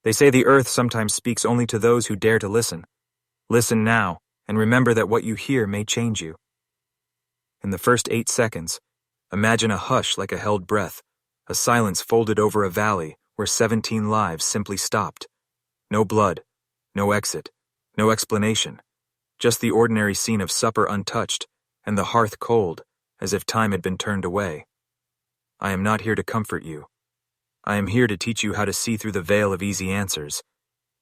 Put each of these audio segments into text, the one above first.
They say the earth sometimes speaks only to those who dare to listen. Listen now, and remember that what you hear may change you. In the first 8 seconds, imagine a hush like a held breath, a silence folded over a valley where 17 lives simply stopped. No blood, no exit, no explanation, just the ordinary scene of supper untouched and the hearth cold, as if time had been turned away. I am not here to comfort you. I am here to teach you how to see through the veil of easy answers.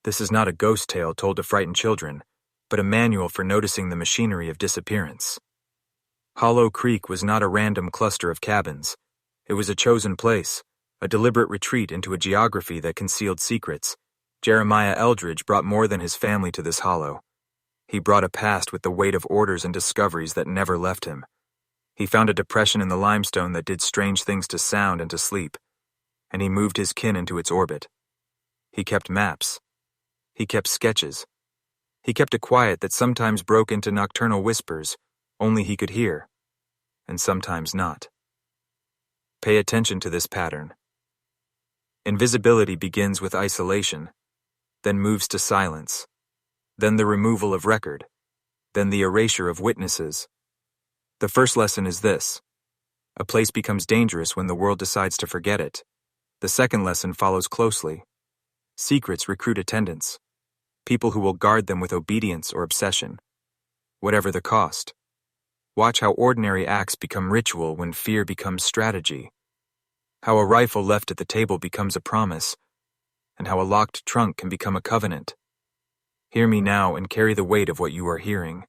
This is not a ghost tale told to frighten children, but a manual for noticing the machinery of disappearance. Hollow Creek was not a random cluster of cabins. It was a chosen place, a deliberate retreat into a geography that concealed secrets. Jeremiah Eldridge brought more than his family to this hollow. He brought a past with the weight of orders and discoveries that never left him. He found a depression in the limestone that did strange things to sound and to sleep, and he moved his kin into its orbit. He kept maps. He kept sketches. He kept a quiet that sometimes broke into nocturnal whispers only he could hear, and sometimes not. Pay attention to this pattern. Invisibility begins with isolation, then moves to silence, then the removal of record, then the erasure of witnesses. The first lesson is this: a place becomes dangerous when the world decides to forget it. The second lesson follows closely. Secrets recruit attendants, people who will guard them with obedience or obsession, whatever the cost. Watch how ordinary acts become ritual when fear becomes strategy, how a rifle left at the table becomes a promise, and how a locked trunk can become a covenant. Hear me now and carry the weight of what you are hearing.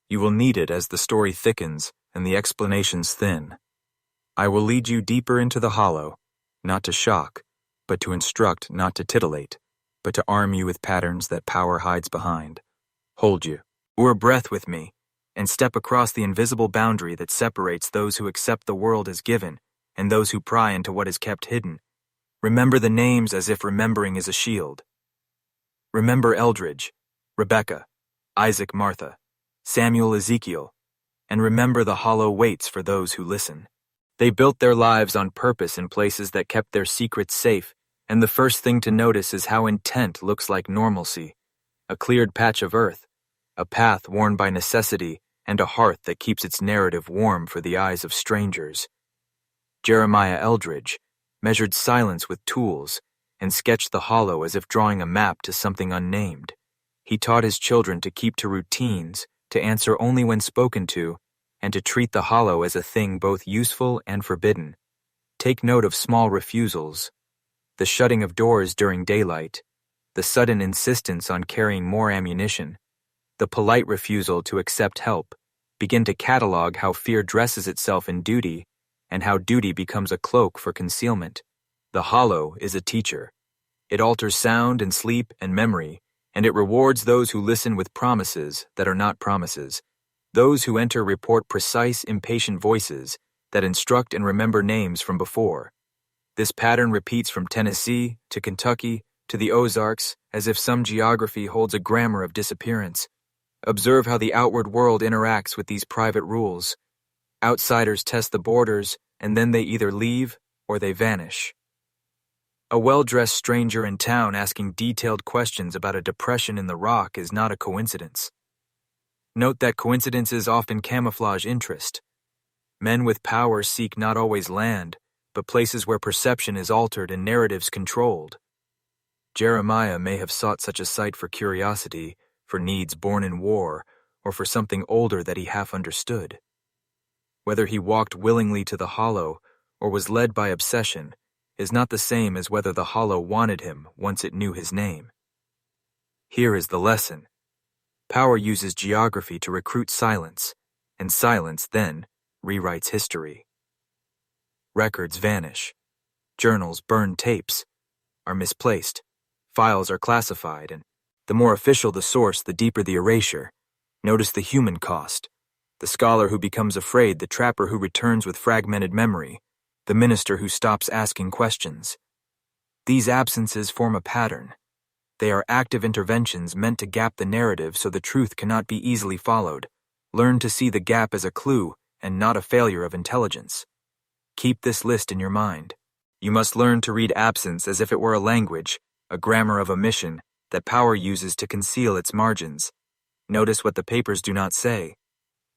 You will need it as the story thickens and the explanations thin. I will lead you deeper into the hollow, not to shock, but to instruct, not to titillate, but to arm you with patterns that power hides behind. Hold you, or breath with me, and step across the invisible boundary that separates those who accept the world as given and those who pry into what is kept hidden. Remember the names as if remembering is a shield. Remember Eldridge, Rebecca, Isaac Martha, Samuel Ezekiel, and remember the hollow waits for those who listen. They built their lives on purpose in places that kept their secrets safe, and the first thing to notice is how intent looks like normalcy, a cleared patch of earth, a path worn by necessity, and a hearth that keeps its narrative warm for the eyes of strangers. Jeremiah Eldridge measured silence with tools and sketched the hollow as if drawing a map to something unnamed. He taught his children to keep to routines, to answer only when spoken to, and to treat the hollow as a thing both useful and forbidden. Take note of small refusals, the shutting of doors during daylight, the sudden insistence on carrying more ammunition, the polite refusal to accept help. Begin to catalog how fear dresses itself in duty and how duty becomes a cloak for concealment. The hollow is a teacher. It alters sound and sleep and memory, and it rewards those who listen with promises that are not promises. Those who enter report precise, impatient voices that instruct and remember names from before. This pattern repeats from Tennessee to Kentucky to the Ozarks as if some geography holds a grammar of disappearance. Observe how the outward world interacts with these private rules. Outsiders test the borders, and then they either leave or they vanish. A well-dressed stranger in town asking detailed questions about a depression in the rock is not a coincidence. Note that coincidences often camouflage interest. Men with power seek not always land, but places where perception is altered and narratives controlled. Jeremiah may have sought such a site for curiosity, for needs born in war, or for something older that he half understood. Whether he walked willingly to the hollow or was led by obsession is not the same as whether the hollow wanted him once it knew his name. Here is the lesson. Power uses geography to recruit silence, and silence then rewrites history. Records vanish. Journals burn, tapes are misplaced. Files are classified, and the more official the source, the deeper the erasure. Notice the human cost. The scholar who becomes afraid, the trapper who returns with fragmented memory, the minister who stops asking questions. These absences form a pattern. They are active interventions meant to gap the narrative so the truth cannot be easily followed. Learn to see the gap as a clue and not a failure of intelligence. Keep this list in your mind. You must learn to read absence as if it were a language, a grammar of omission that power uses to conceal its margins. Notice what the papers do not say.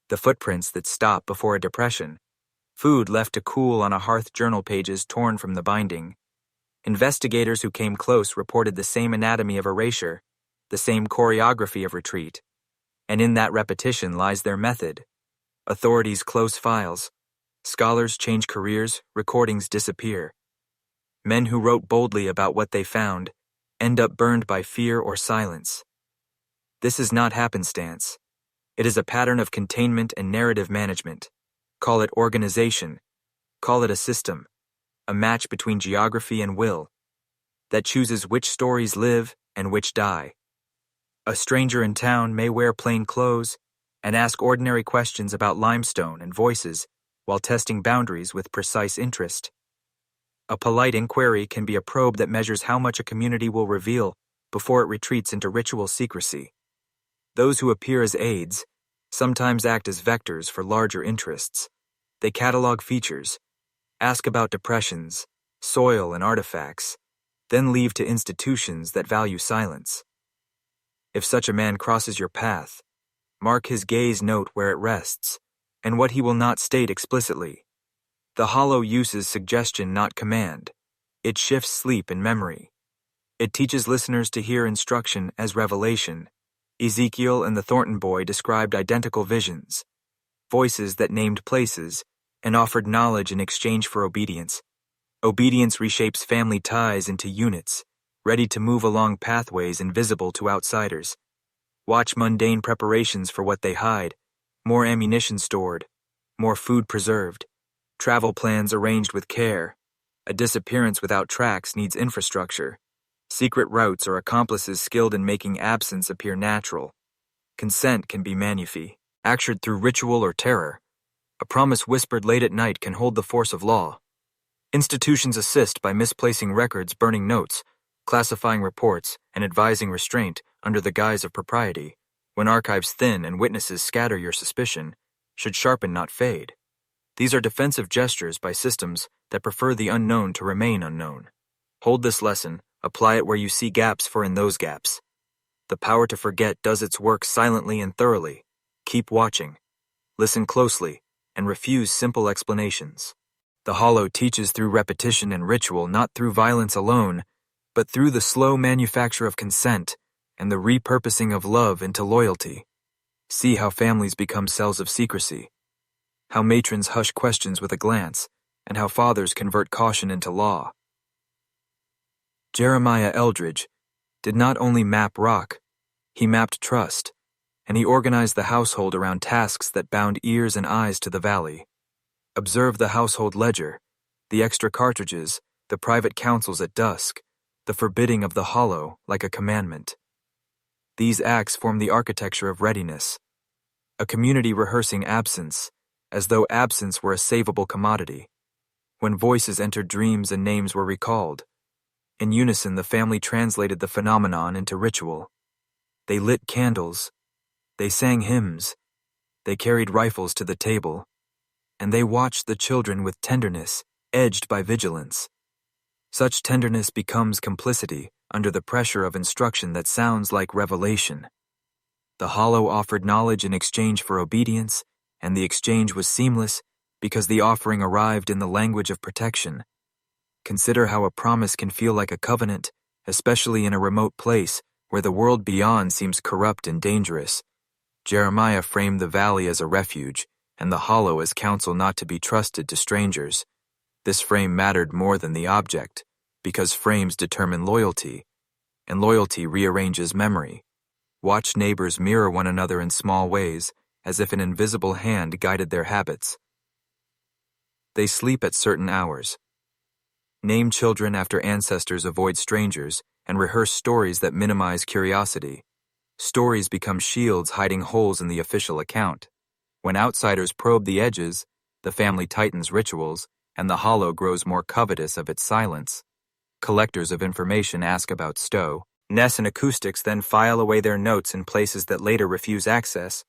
The footprints that stop before a depression. Food left to cool on a hearth, journal pages torn from the binding. Investigators who came close reported the same anatomy of erasure, the same choreography of retreat. And in that repetition lies their method. Authorities close files. Scholars change careers, recordings disappear. Men who wrote boldly about what they found end up burned by fear or silence. This is not happenstance. It is a pattern of containment and narrative management. Call it organization. Call it a system. A match between geography and will that chooses which stories live and which die. A stranger in town may wear plain clothes and ask ordinary questions about limestone and voices while testing boundaries with precise interest. A polite inquiry can be a probe that measures how much a community will reveal before it retreats into ritual secrecy. Those who appear as aides sometimes act as vectors for larger interests. They catalog features, ask about depressions, soil, and artifacts, then leave to institutions that value silence. If such a man crosses your path, mark his gaze, note where it rests, and what he will not state explicitly. The hollow uses suggestion, not command. It shifts sleep and memory. It teaches listeners to hear instruction as revelation. Ezekiel and the Thornton boy described identical visions, voices that named places and offered knowledge in exchange for obedience. Obedience reshapes family ties into units, ready to move along pathways invisible to outsiders. Watch mundane preparations for what they hide, more ammunition stored, more food preserved, travel plans arranged with care. A disappearance without tracks needs infrastructure. Secret routes or accomplices skilled in making absence appear natural. Consent can be manufactured through ritual or terror. A promise whispered late at night can hold the force of law. Institutions assist by misplacing records, burning notes, classifying reports, and advising restraint under the guise of propriety. When archives thin and witnesses scatter, your suspicion should sharpen, not fade. These are defensive gestures by systems that prefer the unknown to remain unknown. Hold this lesson, apply it where you see gaps, for in those gaps, the power to forget does its work silently and thoroughly. Keep watching, listen closely, and refuse simple explanations. The hollow teaches through repetition and ritual, not through violence alone, but through the slow manufacture of consent and the repurposing of love into loyalty. See how families become cells of secrecy, how matrons hush questions with a glance, and how fathers convert caution into law. Jeremiah Eldridge did not only map rock, he mapped trust, and he organized the household around tasks that bound ears and eyes to the valley. Observe the household ledger, the extra cartridges, the private councils at dusk, the forbidding of the hollow like a commandment. These acts form the architecture of readiness, a community rehearsing absence, as though absence were a savable commodity. When voices entered dreams and names were recalled, in unison the family translated the phenomenon into ritual. They lit candles, they sang hymns, they carried rifles to the table, and they watched the children with tenderness, edged by vigilance. Such tenderness becomes complicity under the pressure of instruction that sounds like revelation. The hollow offered knowledge in exchange for obedience, and the exchange was seamless because the offering arrived in the language of protection. Consider how a promise can feel like a covenant, especially in a remote place where the world beyond seems corrupt and dangerous. Jeremiah framed the valley as a refuge, and the hollow as counsel not to be trusted to strangers. This frame mattered more than the object, because frames determine loyalty, and loyalty rearranges memory. Watch neighbors mirror one another in small ways, as if an invisible hand guided their habits. They sleep at certain hours. Name children after ancestors, avoid strangers, and rehearse stories that minimize curiosity. Stories become shields hiding holes in the official account. When outsiders probe the edges, the family tightens rituals, and the hollow grows more covetous of its silence. Collectors of information ask about Stowe. Ness and acoustics then file away their notes in places that later refuse access.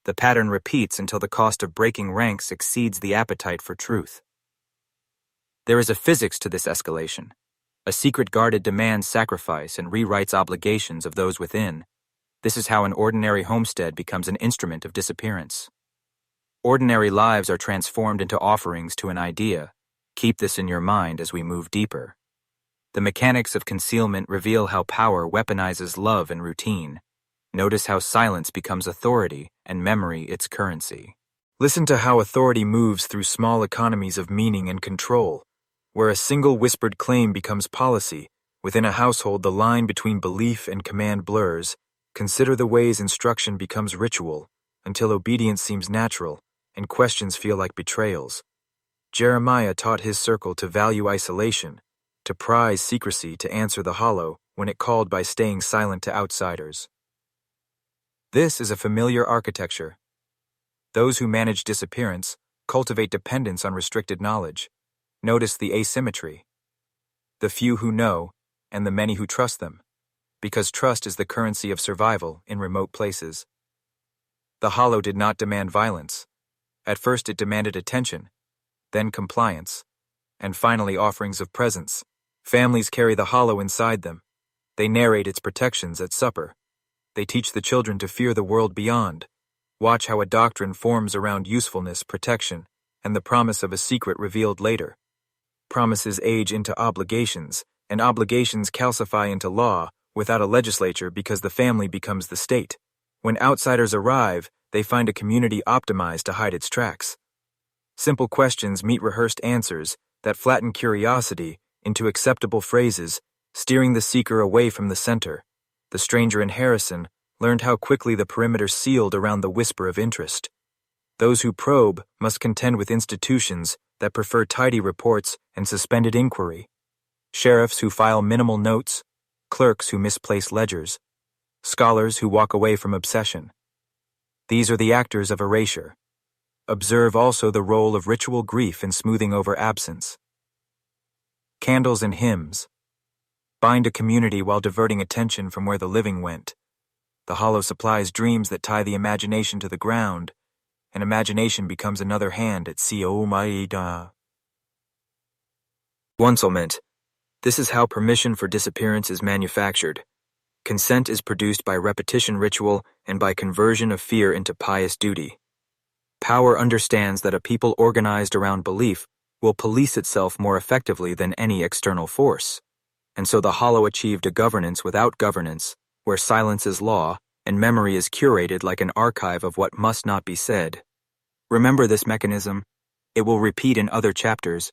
The pattern repeats until the cost of breaking ranks exceeds the appetite for truth. There is a physics to this escalation. A secret guarded demands sacrifice and rewrites obligations of those within. This is how an ordinary homestead becomes an instrument of disappearance. Ordinary lives are transformed into offerings to an idea. Keep this in your mind as we move deeper. The mechanics of concealment reveal how power weaponizes love and routine. Notice how silence becomes authority and memory its currency. Listen to how authority moves through small economies of meaning and control. Where a single whispered claim becomes policy, within a household the line between belief and command blurs. Consider the ways instruction becomes ritual, until obedience seems natural, and questions feel like betrayals. Jeremiah taught his circle to value isolation, to prize secrecy, to answer the hollow when it called by staying silent to outsiders. This is a familiar architecture. Those who manage disappearance cultivate dependence on restricted knowledge. Notice the asymmetry. The few who know, and the many who trust them, because trust is the currency of survival in remote places. The hollow did not demand violence. At first it demanded attention, then compliance, and finally offerings of presence. Families carry the hollow inside them. They narrate its protections at supper. They teach the children to fear the world beyond. Watch how a doctrine forms around usefulness, protection, and the promise of a secret revealed later. Promises age into obligations, and obligations calcify into law without a legislature because the family becomes the state. When outsiders arrive, they find a community optimized to hide its tracks. Simple questions meet rehearsed answers that flatten curiosity into acceptable phrases, steering the seeker away from the center. The stranger in Harrison learned how quickly the perimeter sealed around the whisper of interest. Those who probe must contend with institutions that prefer tidy reports and suspended inquiry. Sheriffs who file minimal notes, clerks who misplace ledgers, scholars who walk away from obsession. These are the actors of erasure. Observe also the role of ritual grief in smoothing over absence. Candles and hymns. Bind a community while diverting attention from where the living went. The hollow supplies dreams that tie the imagination to the ground, and imagination becomes another hand at Maida. Oncelement. This is how permission for disappearance is manufactured. Consent is produced by repetition ritual and by conversion of fear into pious duty. Power understands that a people organized around belief will police itself more effectively than any external force. And so the hollow achieved a governance without governance, where silence is law and memory is curated like an archive of what must not be said. Remember this mechanism. It will repeat in other chapters.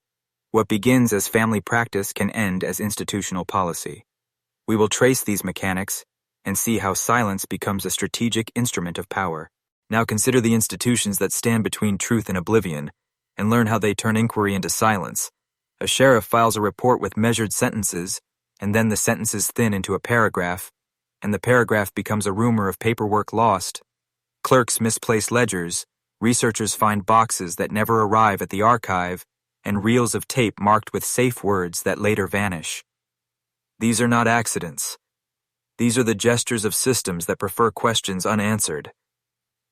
What begins as family practice can end as institutional policy. We will trace these mechanics and see how silence becomes a strategic instrument of power. Now consider the institutions that stand between truth and oblivion, and learn how they turn inquiry into silence. A sheriff files a report with measured sentences, and then the sentences thin into a paragraph, and the paragraph becomes a rumor of paperwork lost. Clerks misplace ledgers, researchers find boxes that never arrive at the archive, and reels of tape marked with safe words that later vanish. These are not accidents. These are the gestures of systems that prefer questions unanswered.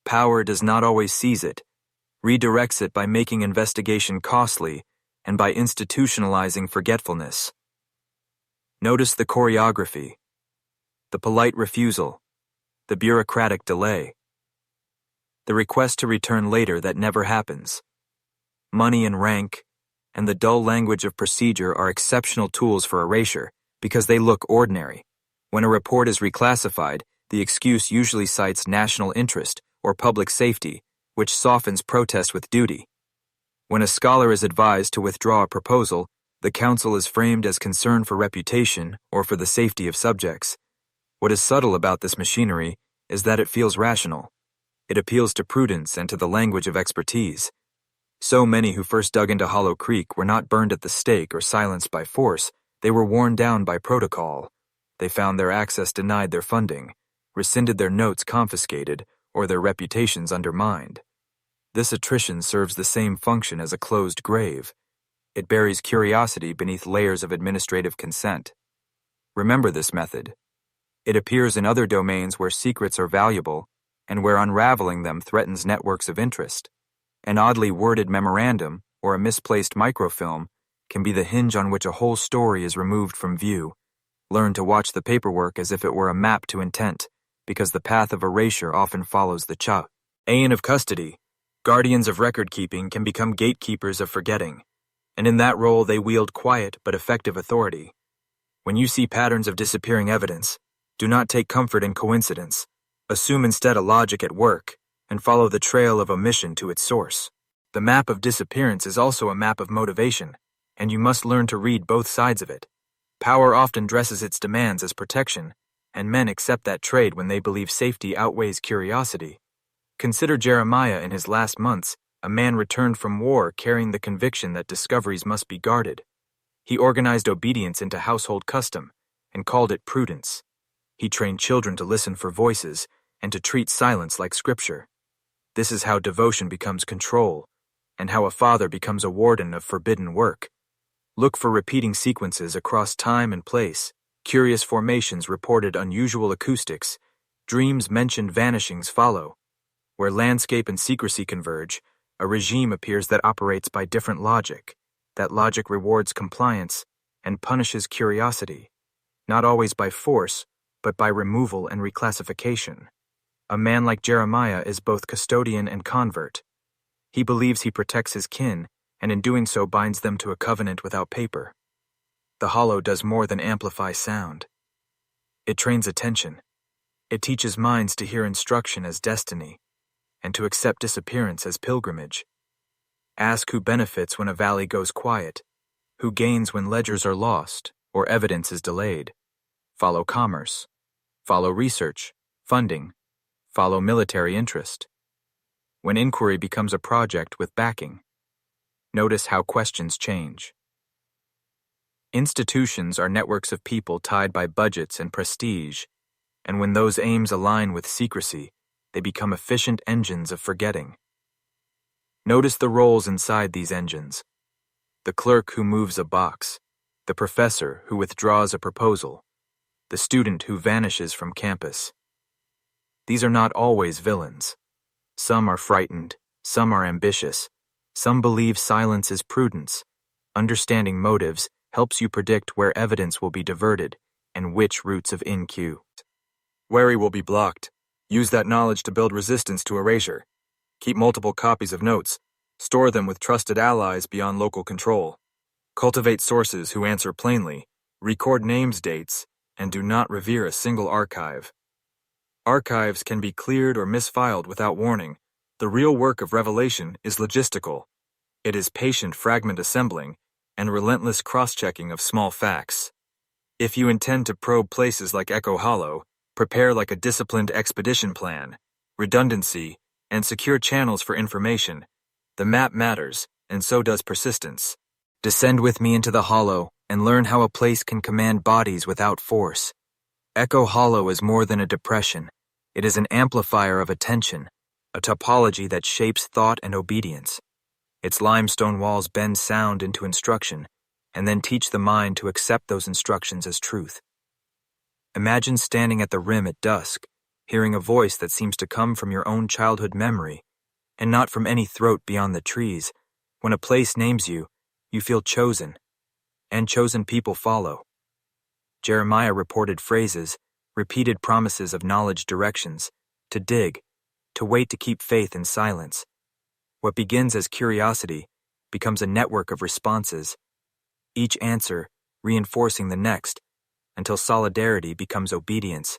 Power does not always seize it, redirects it by making investigation costly and by institutionalizing forgetfulness. Notice the choreography, the polite refusal, the bureaucratic delay, the request to return later that never happens. Money and rank, and the dull language of procedure are exceptional tools for erasure because they look ordinary. When a report is reclassified, the excuse usually cites national interest or public safety, which softens protest with duty. When a scholar is advised to withdraw a proposal, the counsel is framed as concern for reputation or for the safety of subjects. What is subtle about this machinery is that it feels rational. It appeals to prudence and to the language of expertise. So many who first dug into Hollow Creek were not burned at the stake or silenced by force. They were worn down by protocol. They found their access denied their funding, rescinded their notes confiscated, or their reputations undermined. This attrition serves the same function as a closed grave. It buries curiosity beneath layers of administrative consent. Remember this method. It appears in other domains where secrets are valuable and where unraveling them threatens networks of interest. An oddly worded memorandum or a misplaced microfilm can be the hinge on which a whole story is removed from view. Learn to watch the paperwork as if it were a map to intent, because the path of erasure often follows the chain of custody. Guardians of record-keeping can become gatekeepers of forgetting, and in that role they wield quiet but effective authority. When you see patterns of disappearing evidence, do not take comfort in coincidence. Assume instead a logic at work, and follow the trail of omission to its source. The map of disappearance is also a map of motivation, and you must learn to read both sides of it. Power often dresses its demands as protection, and men accept that trade when they believe safety outweighs curiosity. Consider Jeremiah in his last months, a man returned from war carrying the conviction that discoveries must be guarded. He organized obedience into household custom and called it prudence. He trained children to listen for voices and to treat silence like scripture. This is how devotion becomes control, and how a father becomes a warden of forbidden work. Look for repeating sequences across time and place. Curious formations reported unusual acoustics. Dreams mentioned vanishings follow. Where landscape and secrecy converge, a regime appears that operates by different logic. That logic rewards compliance and punishes curiosity, not always by force, but by removal and reclassification. A man like Jeremiah is both custodian and convert. He believes he protects his kin, and in doing so binds them to a covenant without paper. The hollow does more than amplify sound. It trains attention. It teaches minds to hear instruction as destiny, and to accept disappearance as pilgrimage. Ask who benefits when a valley goes quiet, who gains when ledgers are lost or evidence is delayed. Follow commerce. Follow research, funding. Follow military interest. When inquiry becomes a project with backing, notice how questions change. Institutions are networks of people tied by budgets and prestige, and when those aims align with secrecy, they become efficient engines of forgetting. Notice the roles inside these engines. The clerk who moves a box, the professor who withdraws a proposal, the student who vanishes from campus. These are not always villains. Some are frightened, some are ambitious, some believe silence is prudence. Understanding motives helps you predict where evidence will be diverted and which routes of inq. Wary will be blocked. Use that knowledge to build resistance to erasure. Keep multiple copies of notes. Store them with trusted allies beyond local control. Cultivate sources who answer plainly. Record names, dates, and do not revere a single archive. Archives can be cleared or misfiled without warning. The real work of revelation is logistical. It is patient fragment assembling and relentless cross-checking of small facts. If you intend to probe places like Echo Hollow, prepare like a disciplined expedition plan, redundancy, and secure channels for information. The map matters, and so does persistence. Descend with me into the hollow and learn how a place can command bodies without force. Echo Hollow is more than a depression. It is an amplifier of attention, a topology that shapes thought and obedience. Its limestone walls bend sound into instruction, and then teach the mind to accept those instructions as truth. Imagine standing at the rim at dusk, hearing a voice that seems to come from your own childhood memory, and not from any throat beyond the trees. When a place names you, you feel chosen, and chosen people follow. Jeremiah reported phrases, repeated promises of knowledge directions, to dig, to wait to keep faith in silence. What begins as curiosity becomes a network of responses, each answer reinforcing the next, until solidarity becomes obedience.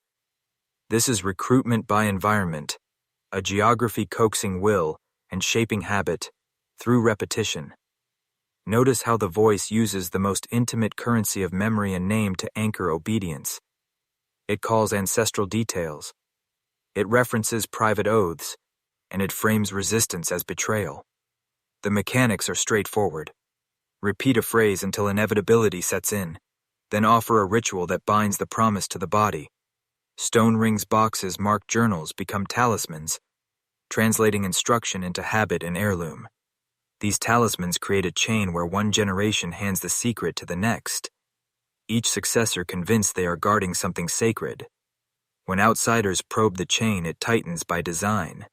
This is recruitment by environment, a geography coaxing will and shaping habit through repetition. Notice how the voice uses the most intimate currency of memory and name to anchor obedience. It calls ancestral details. It references private oaths, and it frames resistance as betrayal. The mechanics are straightforward. Repeat a phrase until inevitability sets in, then offer a ritual that binds the promise to the body. Stone rings boxes marked journals become talismans, translating instruction into habit and heirloom. These talismans create a chain where one generation hands the secret to the next, each successor convinced they are guarding something sacred. When outsiders probe the chain, it tightens by design.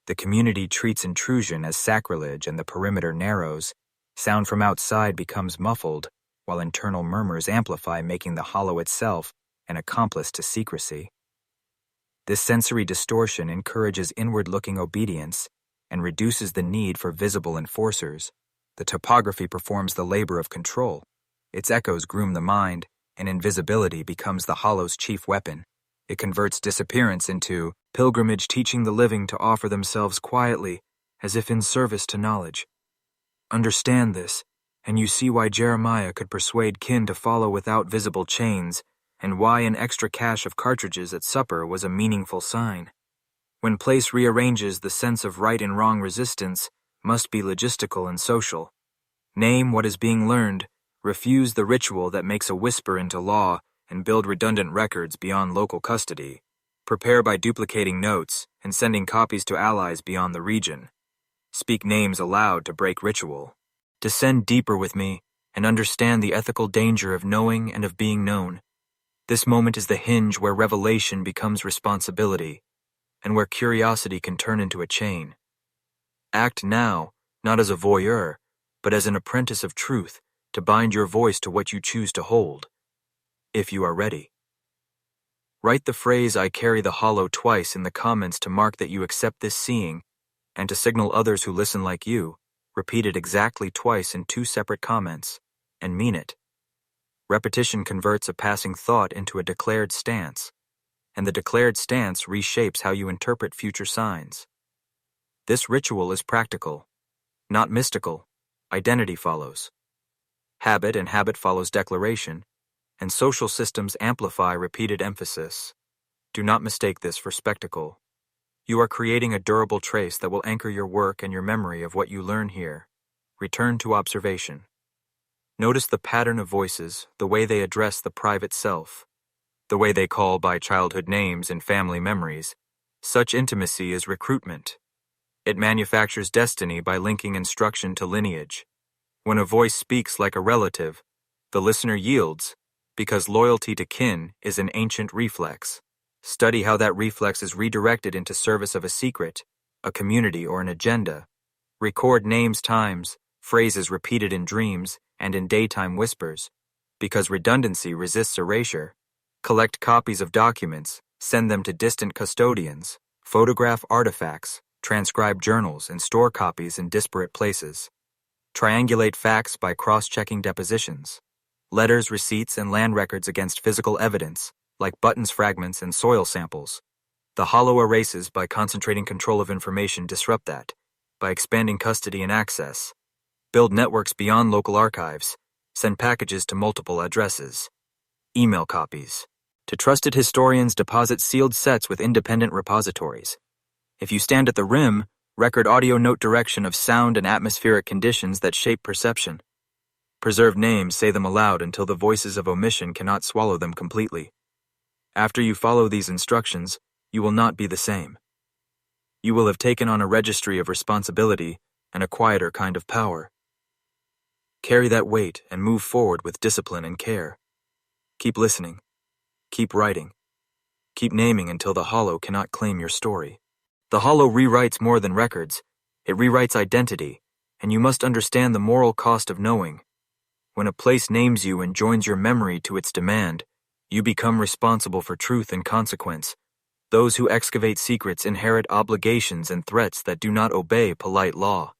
The community treats intrusion as sacrilege and the perimeter narrows. Sound from outside becomes muffled, while internal murmurs amplify, making the hollow itself an accomplice to secrecy. This sensory distortion encourages inward-looking obedience and reduces the need for visible enforcers. The topography performs the labor of control. Its echoes groom the mind, and invisibility becomes the hollow's chief weapon. It converts disappearance into pilgrimage, teaching the living to offer themselves quietly, as if in service to knowledge. Understand this, and you see why Jeremiah could persuade kin to follow without visible chains, and why an extra cache of cartridges at supper was a meaningful sign. When place rearranges, the sense of right and wrong resistance must be logistical and social. Name what is being learned, refuse the ritual that makes a whisper into law, and build redundant records beyond local custody. Prepare by duplicating notes and sending copies to allies beyond the region. Speak names aloud to break ritual. Descend deeper with me and understand the ethical danger of knowing and of being known. This moment is the hinge where revelation becomes responsibility, and where curiosity can turn into a chain. Act now, not as a voyeur, but as an apprentice of truth, to bind your voice to what you choose to hold, if you are ready. Write the phrase "I carry the hollow" twice in the comments to mark that you accept this seeing, and to signal others who listen like you. Repeat it exactly twice in 2 separate comments, and mean it. Repetition converts a passing thought into a declared stance, and the declared stance reshapes how you interpret future signs. This ritual is practical, not mystical. Identity follows. Habit, and habit follows declaration, and social systems amplify repeated emphasis. Do not mistake this for spectacle. You are creating a durable trace that will anchor your work and your memory of what you learn here. Return to observation. Notice the pattern of voices, the way they address the private self, the way they call by childhood names and family memories. Such intimacy is recruitment. It manufactures destiny by linking instruction to lineage. When a voice speaks like a relative, the listener yields, because loyalty to kin is an ancient reflex. Study how that reflex is redirected into service of a secret, a community, or an agenda. Record names, times, phrases repeated in dreams and in daytime whispers, because redundancy resists erasure. Collect copies of documents, send them to distant custodians, photograph artifacts, transcribe journals, and store copies in disparate places. Triangulate facts by cross-checking depositions, letters, receipts, and land records against physical evidence, like buttons, fragments, and soil samples. The hollow erases by concentrating control of information. Disrupt that by expanding custody and access. Build networks beyond local archives. Send packages to multiple addresses. Email copies. To trusted historians, deposit sealed sets with independent repositories. If you stand at the rim, record audio note direction of sound and atmospheric conditions that shape perception. Preserve names, say them aloud until the voices of omission cannot swallow them completely. After you follow these instructions, you will not be the same. You will have taken on a registry of responsibility and a quieter kind of power. Carry that weight and move forward with discipline and care. Keep listening. Keep writing. Keep naming until the hollow cannot claim your story. The hollow rewrites more than records. It rewrites identity, and you must understand the moral cost of knowing. When a place names you and joins your memory to its demand, you become responsible for truth and consequence. Those who excavate secrets inherit obligations and threats that do not obey polite law.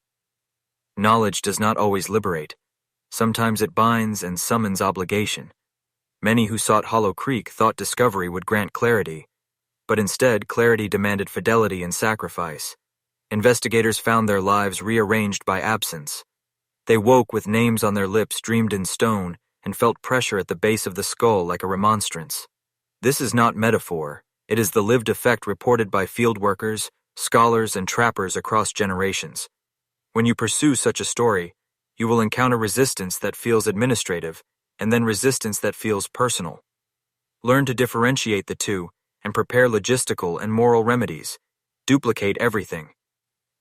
Knowledge does not always liberate. Sometimes it binds and summons obligation. Many who sought Hollow Creek thought discovery would grant clarity, but instead clarity demanded fidelity and sacrifice. Investigators found their lives rearranged by absence. They woke with names on their lips dreamed in stone and felt pressure at the base of the skull like a remonstrance. This is not metaphor. It is the lived effect reported by field workers, scholars, and trappers across generations. When you pursue such a story, you will encounter resistance that feels administrative, and then resistance that feels personal. Learn to differentiate the two and prepare logistical and moral remedies. Duplicate everything.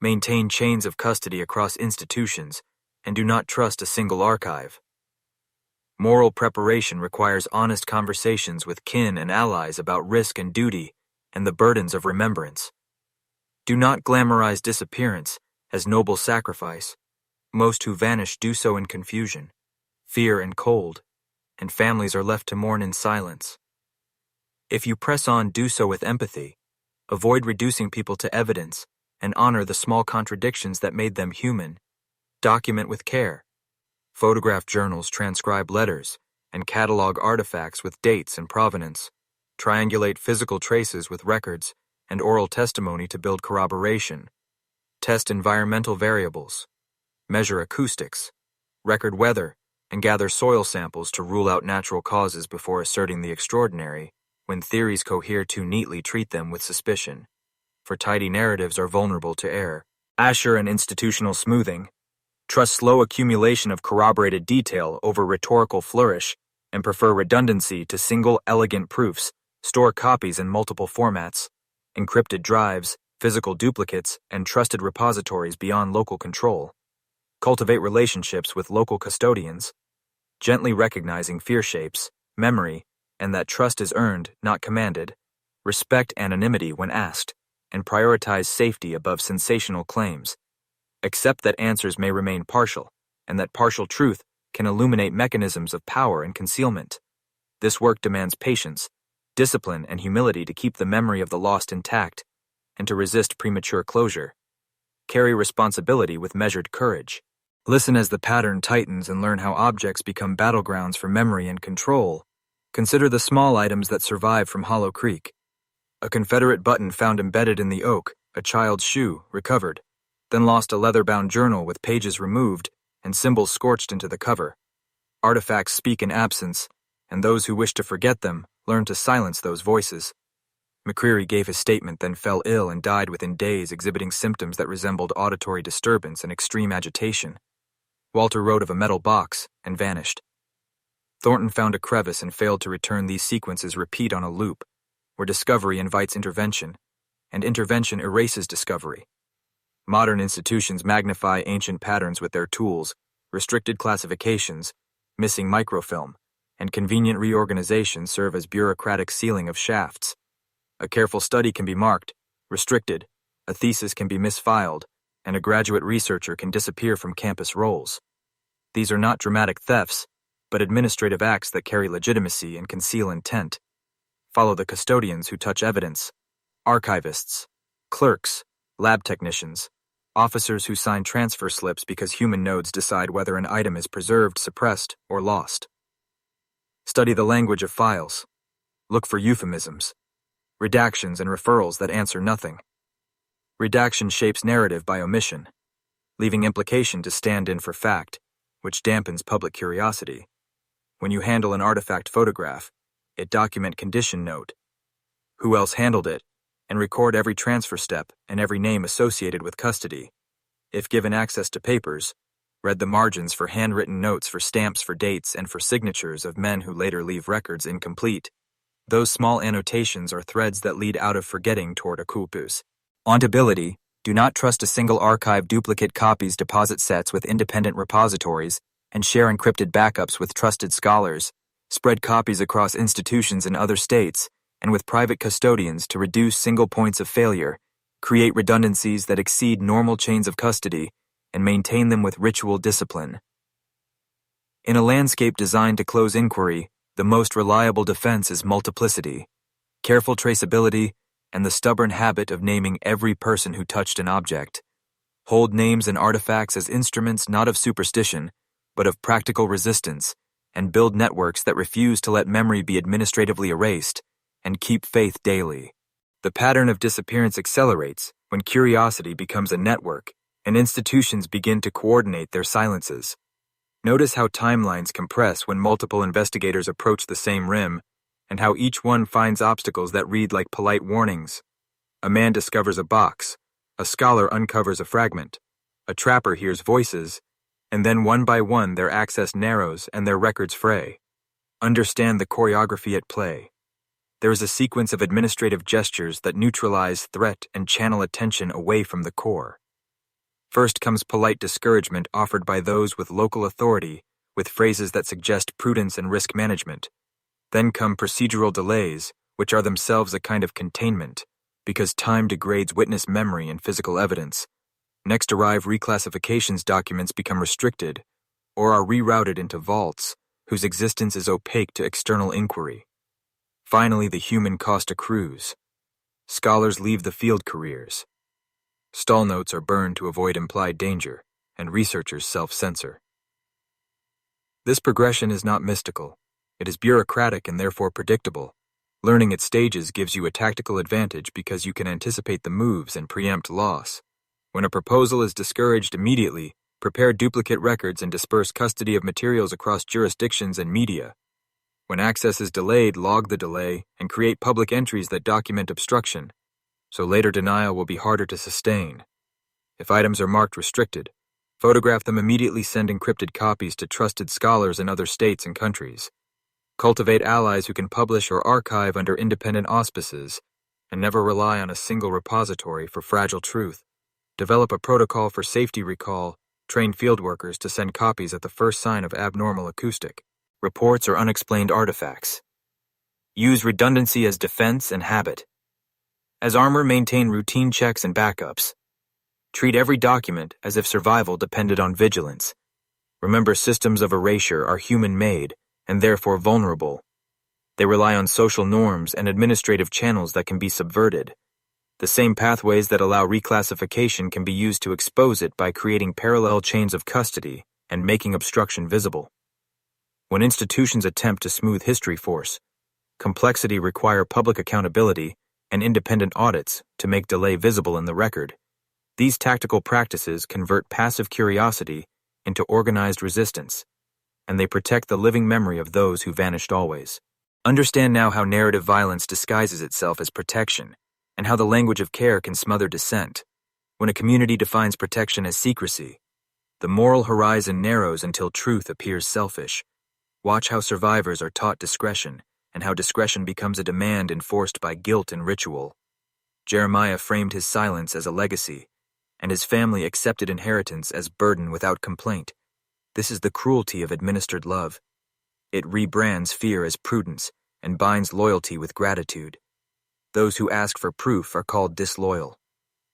Maintain chains of custody across institutions, and do not trust a single archive. Moral preparation requires honest conversations with kin and allies about risk and duty and the burdens of remembrance. Do not glamorize disappearance as noble sacrifice. Most who vanish do so in confusion, fear, and cold, and families are left to mourn in silence. If you press on, do so with empathy. Avoid reducing people to evidence and honor the small contradictions that made them human. Document with care. Photograph journals transcribe letters and catalog artifacts with dates and provenance. Triangulate physical traces with records and oral testimony to build corroboration. Test environmental variables. Measure acoustics. Record weather and gather soil samples to rule out natural causes before asserting the extraordinary. When theories cohere too neatly, treat them with suspicion, for tidy narratives are vulnerable to error. Erasure and institutional smoothing. Trust slow accumulation of corroborated detail over rhetorical flourish, and prefer redundancy to single elegant proofs. Store copies in multiple formats, encrypted drives, physical duplicates, and trusted repositories beyond local control. Cultivate relationships with local custodians, gently recognizing fear shapes, memory, and that trust is earned, not commanded. Respect anonymity when asked, and prioritize safety above sensational claims. Accept that answers may remain partial, and that partial truth can illuminate mechanisms of power and concealment. This work demands patience, discipline, and humility to keep the memory of the lost intact, and to resist premature closure. Carry responsibility with measured courage. Listen as the pattern tightens and learn how objects become battlegrounds for memory and control. Consider the small items that survive from Hollow Creek. A Confederate button found embedded in the oak, a child's shoe, recovered, then lost a leather-bound journal with pages removed and symbols scorched into the cover. Artifacts speak in absence, and those who wish to forget them learn to silence those voices. McCreary gave his statement, then fell ill and died within days, exhibiting symptoms that resembled auditory disturbance and extreme agitation. Walter wrote of a metal box and vanished. Thornton found a crevice and failed to return. These sequences repeat on a loop, where discovery invites intervention, and intervention erases discovery. Modern institutions magnify ancient patterns with their tools, restricted classifications, missing microfilm, and convenient reorganization serve as bureaucratic sealing of shafts. A careful study can be marked, restricted, a thesis can be misfiled, and a graduate researcher can disappear from campus rolls. These are not dramatic thefts, but administrative acts that carry legitimacy and conceal intent. Follow the custodians who touch evidence, archivists, clerks, lab technicians, officers who sign transfer slips because human nodes decide whether an item is preserved, suppressed, or lost. Study the language of files. Look for euphemisms, redactions, and referrals that answer nothing. Redaction shapes narrative by omission, leaving implication to stand in for fact, which dampens public curiosity. When you handle an artifact photograph, it document condition note, who else handled it, and record every transfer step and every name associated with custody. If given access to papers, read the margins for handwritten notes, for stamps, for dates, and for signatures of men who later leave records incomplete. Those small annotations are threads that lead out of forgetting toward a corpus. Auntability. Do not trust a single archive. Duplicate copies, deposit sets with independent repositories, and share encrypted backups with trusted scholars. Spread copies across institutions in other states and with private custodians to reduce single points of failure, create redundancies that exceed normal chains of custody, and maintain them with ritual discipline. In a landscape designed to close inquiry, the most reliable defense is multiplicity, careful traceability, and the stubborn habit of naming every person who touched an object. Hold names and artifacts as instruments not of superstition, but of practical resistance, and build networks that refuse to let memory be administratively erased, and keep faith daily. The pattern of disappearance accelerates when curiosity becomes a network and institutions begin to coordinate their silences. Notice how timelines compress when multiple investigators approach the same rim, and how each one finds obstacles that read like polite warnings. A man discovers a box, a scholar uncovers a fragment, a trapper hears voices, and then one by one their access narrows and their records fray. Understand the choreography at play. There is a sequence of administrative gestures that neutralize threat and channel attention away from the core. First comes polite discouragement offered by those with local authority, with phrases that suggest prudence and risk management. Then come procedural delays, which are themselves a kind of containment, because time degrades witness memory and physical evidence. Next arrive reclassifications documents become restricted or are rerouted into vaults whose existence is opaque to external inquiry. Finally, the human cost accrues. Scholars leave the field careers. Stall notes are burned to avoid implied danger, and researchers self-censor. This progression is not mystical. It is bureaucratic and therefore predictable. Learning its stages gives you a tactical advantage because you can anticipate the moves and preempt loss. When a proposal is discouraged immediately, prepare duplicate records and disperse custody of materials across jurisdictions and media. When access is delayed, log the delay and create public entries that document obstruction, so later denial will be harder to sustain. If items are marked restricted, photograph them immediately, send encrypted copies to trusted scholars in other states and countries. Cultivate allies who can publish or archive under independent auspices, and never rely on a single repository for fragile truth. Develop a protocol for safety recall, train field workers to send copies at the first sign of abnormal acoustic, reports, or unexplained artifacts. Use redundancy as defense and habit. As armor, maintain routine checks and backups. Treat every document as if survival depended on vigilance. Remember, systems of erasure are human-made and therefore vulnerable. They rely on social norms and administrative channels that can be subverted. The same pathways that allow reclassification can be used to expose it by creating parallel chains of custody and making obstruction visible. When institutions attempt to smooth history force, complexity require public accountability and independent audits to make delay visible in the record. These tactical practices convert passive curiosity into organized resistance, and they protect the living memory of those who vanished always. Understand now how narrative violence disguises itself as protection, and how the language of care can smother dissent. When a community defines protection as secrecy, the moral horizon narrows until truth appears selfish. Watch how survivors are taught discretion, and how discretion becomes a demand enforced by guilt and ritual. Jeremiah framed his silence as a legacy, and his family accepted inheritance as burden without complaint. This is the cruelty of administered love. It rebrands fear as prudence and binds loyalty with gratitude. Those who ask for proof are called disloyal.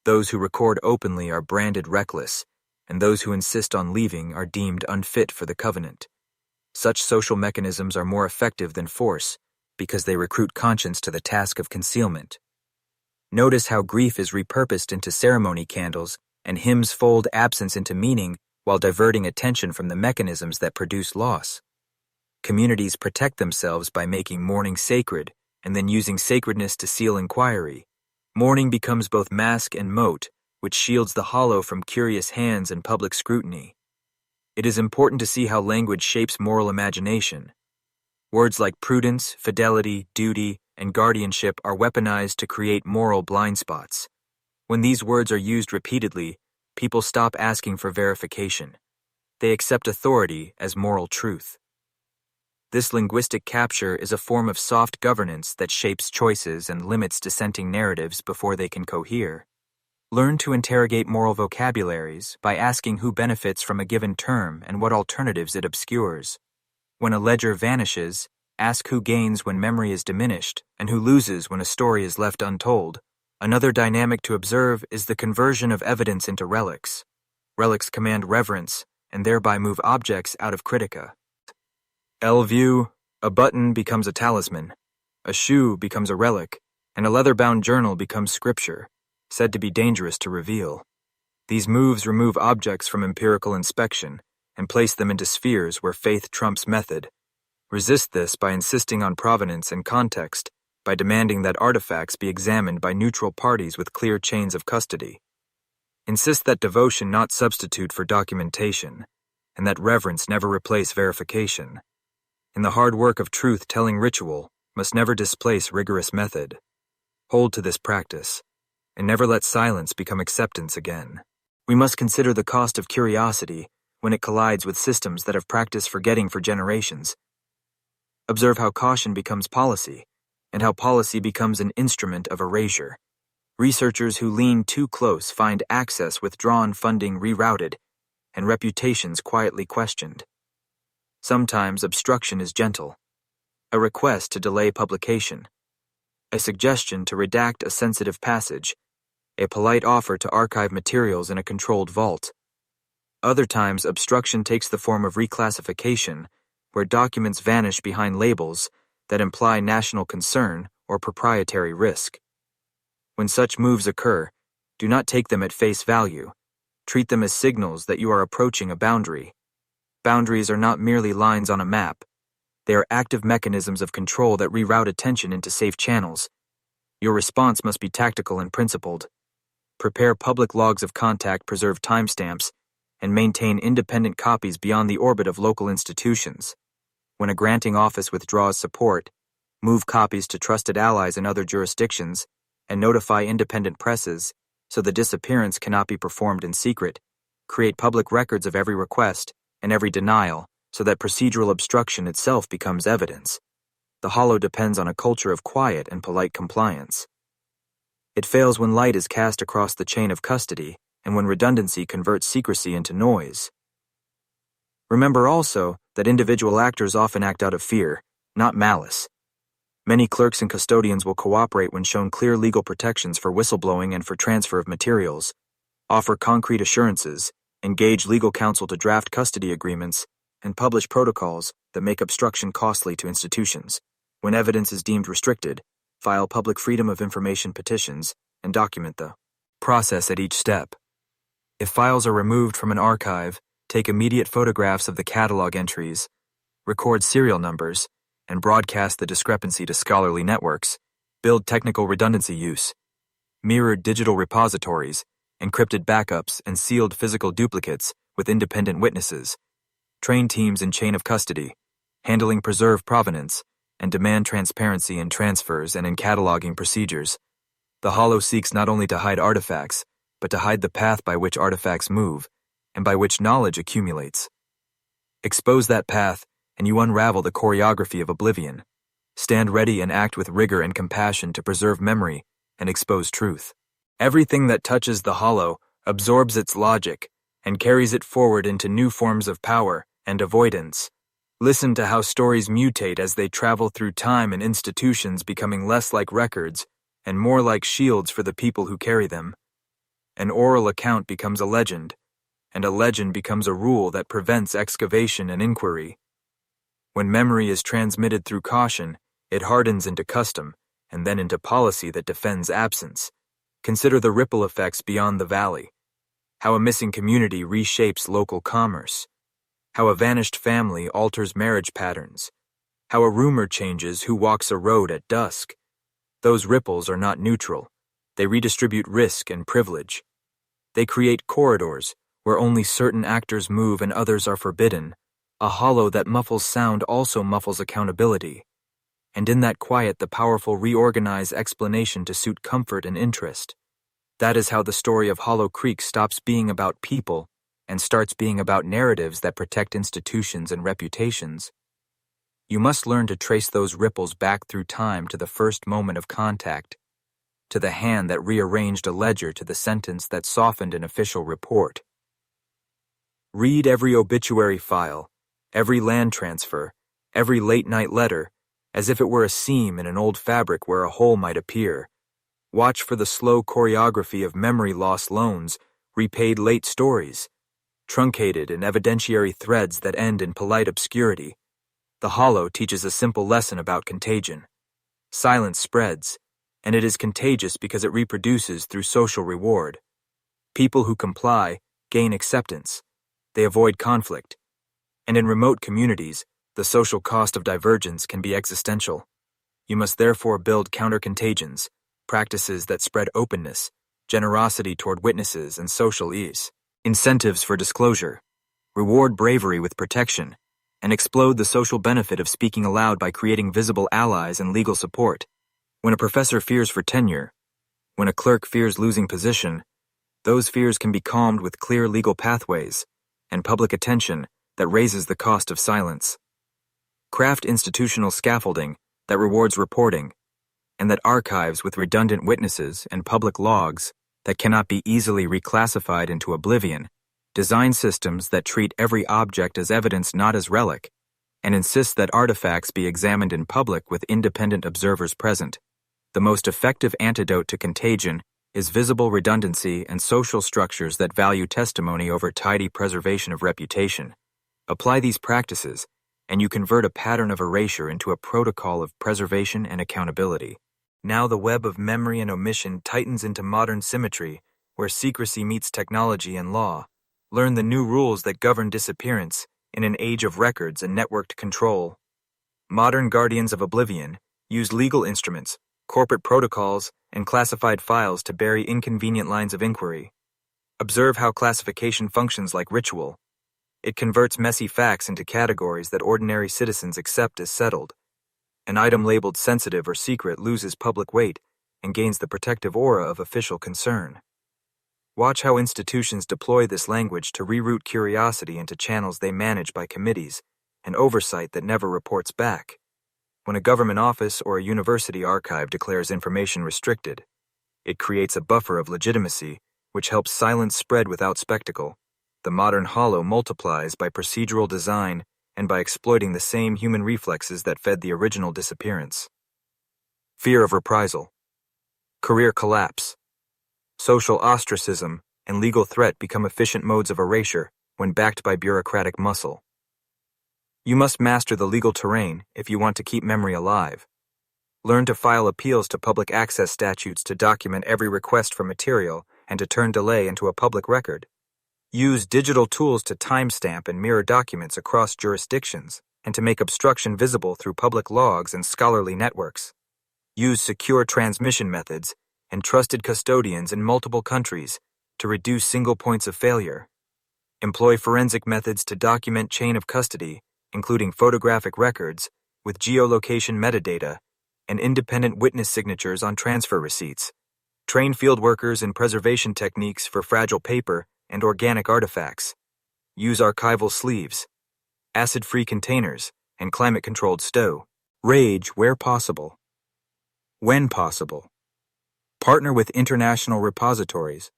Those who record openly are branded reckless, and those who insist on leaving are deemed unfit for the covenant. Such social mechanisms are more effective than force because they recruit conscience to the task of concealment. Notice how grief is repurposed into ceremony candles and hymns fold absence into meaning while diverting attention from the mechanisms that produce loss. Communities protect themselves by making mourning sacred and then using sacredness to seal inquiry. Mourning becomes both mask and moat, which shields the hollow from curious hands and public scrutiny. It is important to see how language shapes moral imagination. Words like prudence, fidelity, duty, and guardianship are weaponized to create moral blind spots. When these words are used repeatedly, people stop asking for verification. They accept authority as moral truth. This linguistic capture is a form of soft governance that shapes choices and limits dissenting narratives before they can cohere. Learn to interrogate moral vocabularies by asking who benefits from a given term and what alternatives it obscures. When a ledger vanishes, ask who gains when memory is diminished and who loses when a story is left untold. Another dynamic to observe is the conversion of evidence into relics. Relics command reverence and thereby move objects out of critica. View, a button becomes a talisman, a shoe becomes a relic, and a leather-bound journal becomes scripture, said to be dangerous to reveal. These moves remove objects from empirical inspection and place them into spheres where faith trumps method. Resist this by insisting on provenance and context, by demanding that artifacts be examined by neutral parties with clear chains of custody. Insist that devotion not substitute for documentation, and that reverence never replace verification. In the hard work of truth-telling, ritual must never displace rigorous method. Hold to this practice, and never let silence become acceptance again. We must consider the cost of curiosity when it collides with systems that have practiced forgetting for generations. Observe how caution becomes policy, and how policy becomes an instrument of erasure. Researchers who lean too close find access withdrawn, funding rerouted, and reputations quietly questioned. Sometimes obstruction is gentle, a request to delay publication, a suggestion to redact a sensitive passage, a polite offer to archive materials in a controlled vault. Other times, obstruction takes the form of reclassification, where documents vanish behind labels that imply national concern or proprietary risk. When such moves occur, do not take them at face value. Treat them as signals that you are approaching a boundary. Boundaries are not merely lines on a map. They are active mechanisms of control that reroute attention into safe channels. Your response must be tactical and principled. Prepare public logs of contact, preserve timestamps, and maintain independent copies beyond the orbit of local institutions. When a granting office withdraws support, move copies to trusted allies in other jurisdictions, and notify independent presses so the disappearance cannot be performed in secret. Create public records of every request and every denial so that procedural obstruction itself becomes evidence. The hollow depends on a culture of quiet and polite compliance. It fails when light is cast across the chain of custody and when redundancy converts secrecy into noise. Remember also that individual actors often act out of fear, not malice. Many clerks and custodians will cooperate when shown clear legal protections for whistleblowing and for transfer of materials, offer concrete assurances, engage legal counsel to draft custody agreements, and publish protocols that make obstruction costly to institutions. When evidence is deemed restricted, file public freedom of information petitions and document the process at each step. If files are removed from an archive, take immediate photographs of the catalog entries, record serial numbers, and broadcast the discrepancy to scholarly networks. Build technical redundancy use. Mirrored digital repositories, encrypted backups, and sealed physical duplicates with independent witnesses. Train teams in chain of custody, handling preserved provenance, and demand transparency in transfers and in cataloging procedures. The hollow seeks not only to hide artifacts, but to hide the path by which artifacts move, and by which knowledge accumulates. Expose that path, and you unravel the choreography of oblivion. Stand ready and act with rigor and compassion to preserve memory and expose truth. Everything that touches the hollow absorbs its logic and carries it forward into new forms of power and avoidance. Listen to how stories mutate as they travel through time and institutions, becoming less like records and more like shields for the people who carry them. An oral account becomes a legend, and a legend becomes a rule that prevents excavation and inquiry. When memory is transmitted through caution, it hardens into custom and then into policy that defends absence. Consider the ripple effects beyond the valley. How a missing community reshapes local commerce. How a vanished family alters marriage patterns. How a rumor changes who walks a road at dusk. Those ripples are not neutral. They redistribute risk and privilege. They create corridors where only certain actors move and others are forbidden. A hollow that muffles sound also muffles accountability. And in that quiet, the powerful reorganize explanation to suit comfort and interest. That is how the story of Hollow Creek stops being about people and starts being about narratives that protect institutions and reputations. You must learn to trace those ripples back through time to the first moment of contact, to the hand that rearranged a ledger, to the sentence that softened an official report. Read every obituary file, every land transfer, every late-night letter, as if it were a seam in an old fabric where a hole might appear. Watch for the slow choreography of memory loss loans, repaid late stories, truncated and evidentiary threads that end in polite obscurity. The hollow teaches a simple lesson about contagion. Silence spreads, and it is contagious because it reproduces through social reward. People who comply gain acceptance. They avoid conflict. And in remote communities, the social cost of divergence can be existential. You must therefore build counter-contagions, practices that spread openness, generosity toward witnesses, and social ease. Incentives for disclosure. Reward bravery with protection, and explode the social benefit of speaking aloud by creating visible allies and legal support. When a professor fears for tenure, when a clerk fears losing position, those fears can be calmed with clear legal pathways and public attention that raises the cost of silence. Craft institutional scaffolding that rewards reporting, and that archives with redundant witnesses and public logs that cannot be easily reclassified into oblivion. Design systems that treat every object as evidence, not as relic, and insist that artifacts be examined in public with independent observers present. The most effective antidote to contagion is visible redundancy and social structures that value testimony over tidy preservation of reputation. Apply these practices, and you convert a pattern of erasure into a protocol of preservation and accountability. Now the web of memory and omission tightens into modern symmetry, where secrecy meets technology and law. Learn the new rules that govern disappearance in an age of records and networked control. Modern guardians of oblivion use legal instruments, corporate protocols, and classified files to bury inconvenient lines of inquiry. Observe how classification functions like ritual. It converts messy facts into categories that ordinary citizens accept as settled. An item labeled sensitive or secret loses public weight and gains the protective aura of official concern. Watch how institutions deploy this language to reroute curiosity into channels they manage by committees and oversight that never reports back. When a government office or a university archive declares information restricted, it creates a buffer of legitimacy which helps silence spread without spectacle. The modern hollow multiplies by procedural design and by exploiting the same human reflexes that fed the original disappearance. Fear of reprisal. Career collapse. Social ostracism and legal threat become efficient modes of erasure when backed by bureaucratic muscle. You must master the legal terrain if you want to keep memory alive. Learn to file appeals to public access statutes to document every request for material and to turn delay into a public record. Use digital tools to timestamp and mirror documents across jurisdictions and to make obstruction visible through public logs and scholarly networks. Use secure transmission methods and trusted custodians in multiple countries to reduce single points of failure. Employ forensic methods to document chain of custody, including photographic records with geolocation metadata and independent witness signatures on transfer receipts. Train field workers in preservation techniques for fragile paper and organic artifacts. Use archival sleeves, acid-free containers, and climate-controlled stow. Rage where possible. When possible. Partner with international repositories,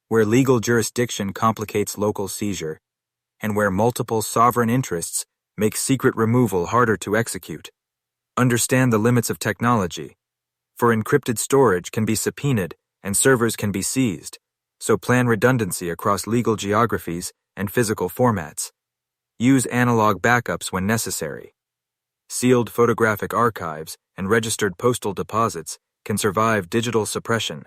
where legal jurisdiction complicates local seizure, and where multiple sovereign interests make secret removal harder to execute. Understand the limits of technology, for encrypted storage can be subpoenaed and servers can be seized, so plan redundancy across legal geographies and physical formats. Use analog backups when necessary. Sealed photographic archives and registered postal deposits can survive digital suppression.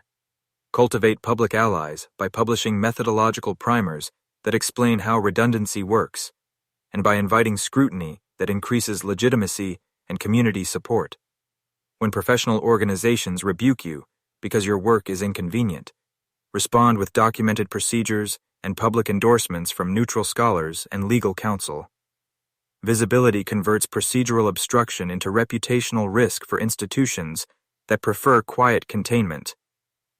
Cultivate public allies by publishing methodological primers that explain how redundancy works, and by inviting scrutiny that increases legitimacy and community support. When professional organizations rebuke you because your work is inconvenient, respond with documented procedures and public endorsements from neutral scholars and legal counsel. Visibility converts procedural obstruction into reputational risk for institutions that prefer quiet containment.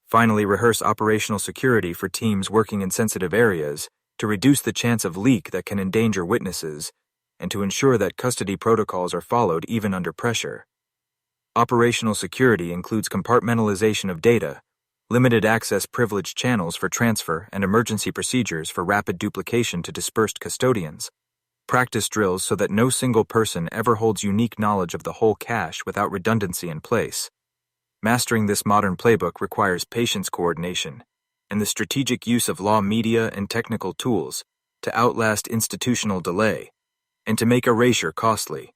Finally, rehearse operational security for teams working in sensitive areas to reduce the chance of leak that can endanger witnesses and to ensure that custody protocols are followed even under pressure. Operational security includes compartmentalization of data, limited access privileged channels for transfer, and emergency procedures for rapid duplication to dispersed custodians. Practice drills so that no single person ever holds unique knowledge of the whole cache without redundancy in place. Mastering this modern playbook requires patience coordination and the strategic use of law media and technical tools to outlast institutional delay and to make erasure costly.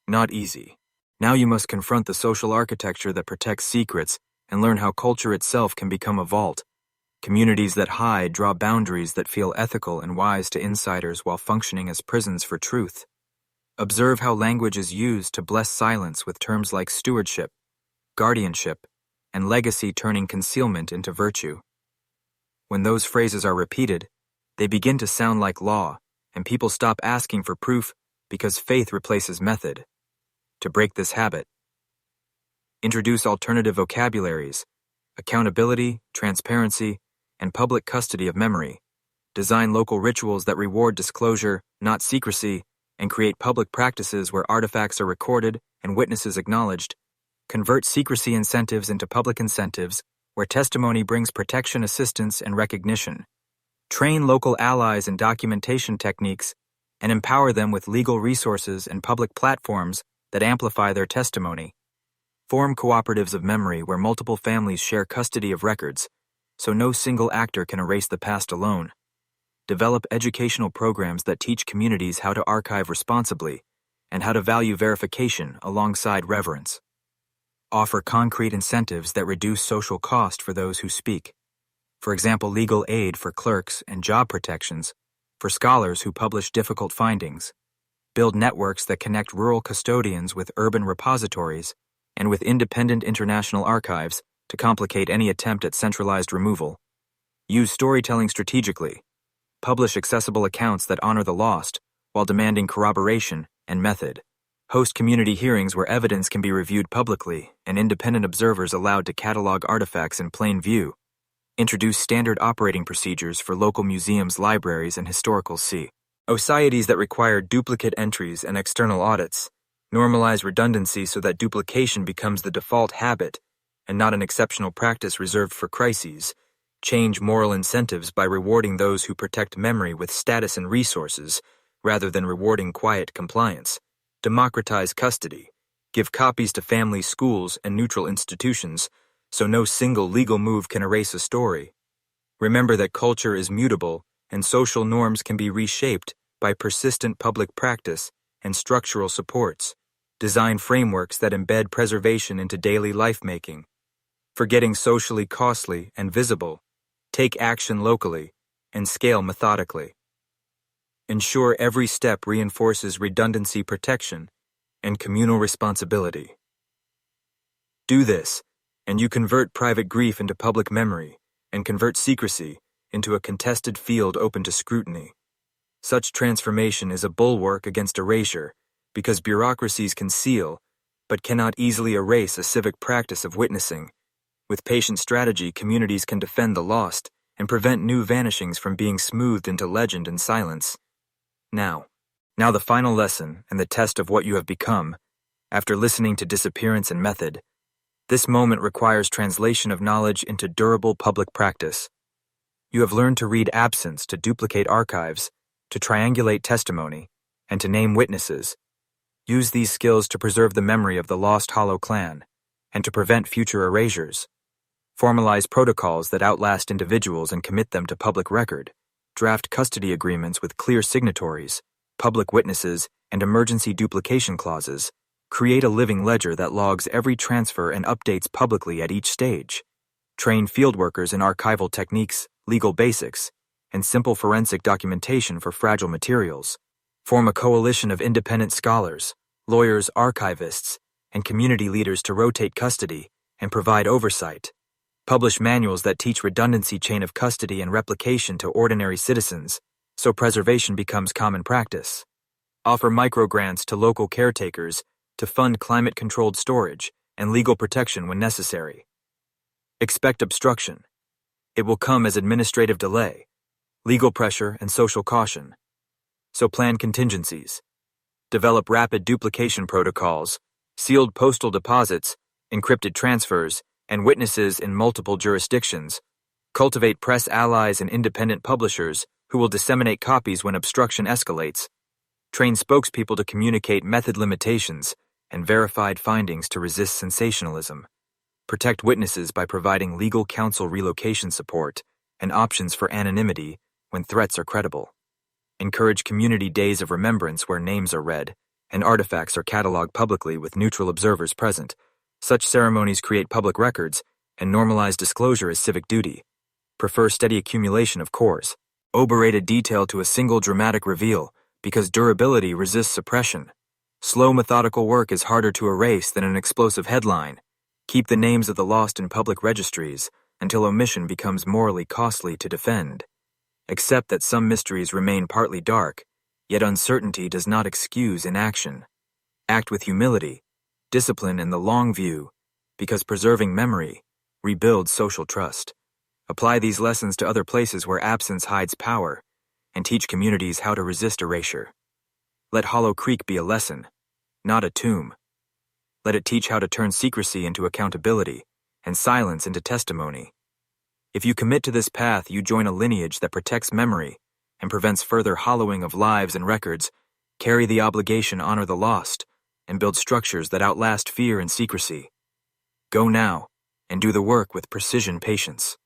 Not easy. Now you must confront the social architecture that protects secrets and learn how culture itself can become a vault. Communities that hide draw boundaries that feel ethical and wise to insiders while functioning as prisons for truth. Observe how language is used to bless silence with terms like stewardship, guardianship, and legacy, turning concealment into virtue. When those phrases are repeated, they begin to sound like law, and people stop asking for proof because faith replaces method. To break this habit, introduce alternative vocabularies, accountability, transparency, and public custody of memory. Design local rituals that reward disclosure, not secrecy, and create public practices where artifacts are recorded and witnesses acknowledged. Convert secrecy incentives into public incentives where testimony brings protection, assistance, and recognition. Train local allies in documentation techniques and empower them with legal resources and public platforms that amplify their testimony. Form cooperatives of memory where multiple families share custody of records, so no single actor can erase the past alone. Develop educational programs that teach communities how to archive responsibly and how to value verification alongside reverence. Offer concrete incentives that reduce social cost for those who speak. For example, legal aid for clerks and job protections for scholars who publish difficult findings. Build networks that connect rural custodians with urban repositories and with independent international archives to complicate any attempt at centralized removal. Use storytelling strategically. Publish accessible accounts that honor the lost while demanding corroboration and method. Host community hearings where evidence can be reviewed publicly and independent observers allowed to catalog artifacts in plain view. Introduce standard operating procedures for local museums, libraries, and historical societies that require duplicate entries and external audits. Normalize redundancy so that duplication becomes the default habit and not an exceptional practice reserved for crises. Change moral incentives by rewarding those who protect memory with status and resources rather than rewarding quiet compliance. Democratize custody. Give copies to families, schools, and neutral institutions so no single legal move can erase a story. Remember that culture is mutable and social norms can be reshaped by persistent public practice and structural supports. Design frameworks that embed preservation into daily life-making. For getting socially costly and visible, take action locally and scale methodically. Ensure every step reinforces redundancy protection and communal responsibility. Do this, and you convert private grief into public memory and convert secrecy into a contested field open to scrutiny. Such transformation is a bulwark against erasure because bureaucracies conceal but cannot easily erase a civic practice of witnessing. With patient strategy, communities can defend the lost and prevent new vanishings from being smoothed into legend and silence. Now the final lesson and the test of what you have become, after listening to Disappearance and Method. This moment requires translation of knowledge into durable public practice. You have learned to read absence, to duplicate archives, to triangulate testimony, and to name witnesses. Use these skills to preserve the memory of the lost Hollow clan and to prevent future erasures. Formalize protocols that outlast individuals and commit them to public record. Draft custody agreements with clear signatories, public witnesses, and emergency duplication clauses. Create a living ledger that logs every transfer and updates publicly at each stage. Train field workers in archival techniques, legal basics, and simple forensic documentation for fragile materials. Form a coalition of independent scholars, lawyers, archivists, and community leaders to rotate custody and provide oversight. Publish manuals that teach redundancy chain of custody and replication to ordinary citizens, so preservation becomes common practice. Offer microgrants to local caretakers to fund climate-controlled storage and legal protection when necessary. Expect obstruction. It will come as administrative delay, legal pressure, and social caution. So plan contingencies. Develop rapid duplication protocols, sealed postal deposits, encrypted transfers, and witnesses in multiple jurisdictions. Cultivate press allies and independent publishers who will disseminate copies when obstruction escalates. Train spokespeople to communicate method limitations and verified findings to resist sensationalism. Protect witnesses by providing legal counsel relocation support and options for anonymity when threats are credible. Encourage community days of remembrance where names are read and artifacts are cataloged publicly with neutral observers present. Such ceremonies create public records and normalize disclosure as civic duty. Prefer steady accumulation of cores. Overrated detail to a single dramatic reveal because durability resists suppression. Slow, methodical work is harder to erase than an explosive headline. Keep the names of the lost in public registries until omission becomes morally costly to defend. Accept that some mysteries remain partly dark, yet uncertainty does not excuse inaction. Act with humility, discipline, and the long view, because preserving memory rebuilds social trust. Apply these lessons to other places where absence hides power, and teach communities how to resist erasure. Let Hollow Creek be a lesson, not a tomb. Let it teach how to turn secrecy into accountability and silence into testimony. If you commit to this path, you join a lineage that protects memory and prevents further hollowing of lives and records, carry the obligation, honor the lost, and build structures that outlast fear and secrecy. Go now, and do the work with precision patience.